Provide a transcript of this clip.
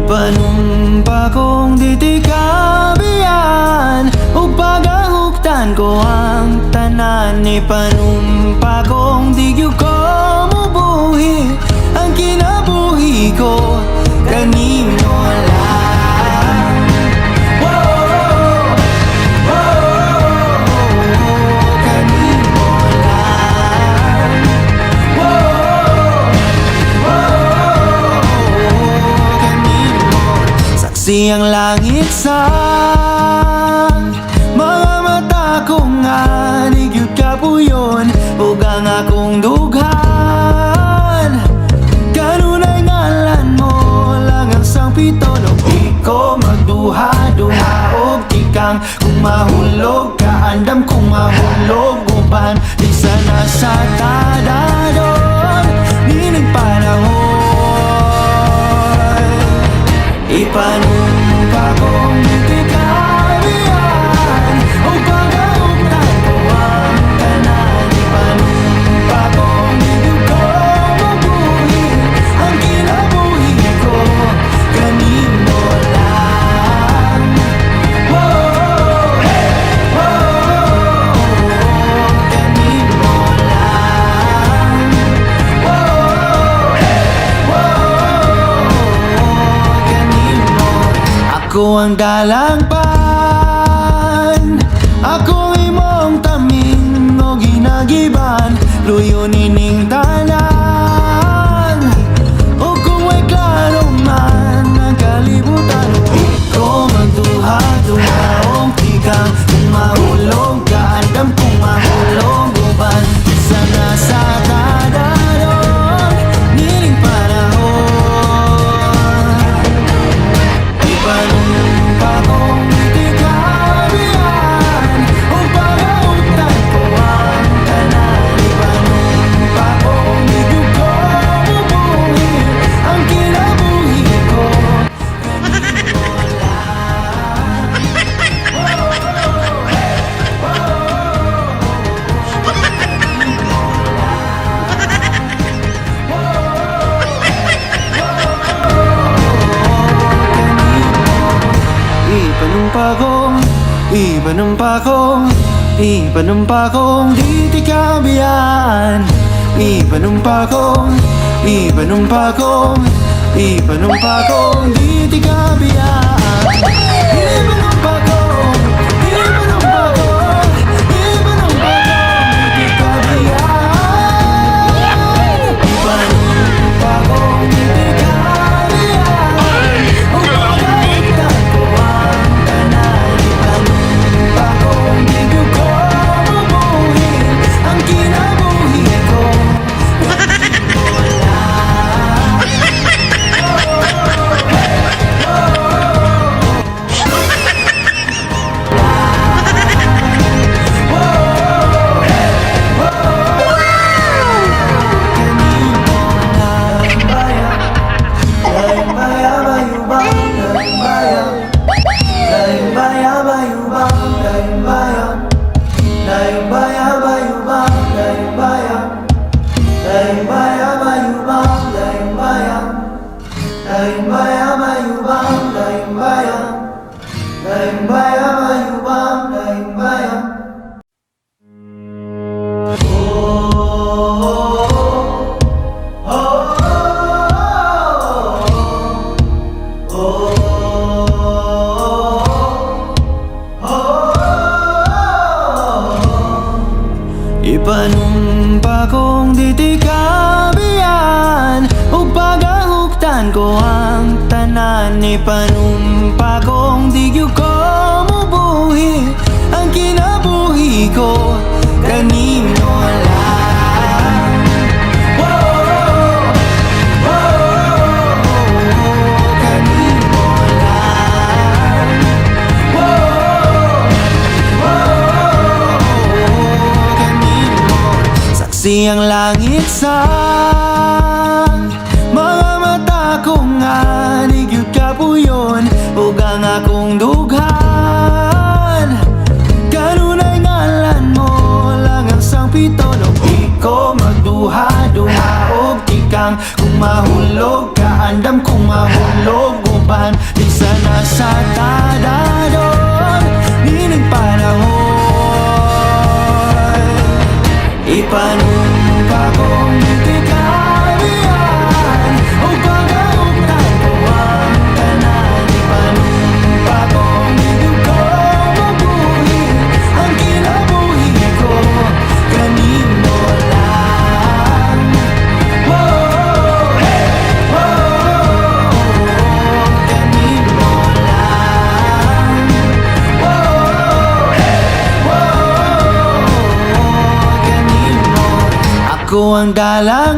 Ipanumpa kong di ti kabiyan ug pagahuktan ko ang tanan. Ipanumpa kong di gyud ko mubuhi ang kinabuhi ko kanimo lang. Kanimo lang. Kanimo. Saksi ang langit sa mga mata ko nga nigyud kapuyon ug ang akong dughan. Kanunay ngalan mo lang ang sangpito no iko magduha-duha og tikang kung mahulog ka andam kung mahulog uban di sana sa tadadon nining panahon. Ipanumpa kong di kabiyan ug pagahuktan ko ang tanan. Ipanumpa kong di gyud ko mabuhi ang kinabuhi ko kanimo lang. Kanimo lang. Kanimo. Ako ang dalangpan, ako imong taming o ginagiban, luyo nining tanan. O kung may klaro man ang kalibutan, ikaw magduha-duha o tikang kung mahulog ka andam kung mahulog uban sana sa tadadon nining panahon. Ipanumpa kong di kabiyan ug pagahuktan ko ang tanan. Ipanumpa kong di gyud ko mubuhi ang kinabuhi ko kanimo lang. Ipanumpa kong di ti kabiyan. Ipanumpa kong di ti kabiyan. Ipanumpa kong di ti kabiyan. Ipanumpa kong di ti kabiyan ug pagahuktan ko ang tanan. Ipanumpa kong di gyud ko mabuhi ang kinabuhi ko kanimo lang. Ipanumpa kong di ti kabiyan ug pagahuktan ko ang tanan. Ipanumpa kong di gyud ko mubuhi ang kinabuhi ko kanimo lang. Kanimo lang. Kanimo. Saksi ang langit sa mga mata ko nga nigyud kapuyon ug ang akong dughan. Kanunay ngalan mo lang ang sangpito no iko magduha-duha og tikang kung mahulog ka andam kung mahulog kauban di sana sa tadadon nining panahon. Ipanumpa kong di kabiyan o pag-augtan ko ang tanan. Ipanumpa kong di ko mabuhi ang kinabuhi ko kanino lang. Whoa, hey, whoa, kanino lang. Whoa, hey, whoa, kanino. Ako ang dalang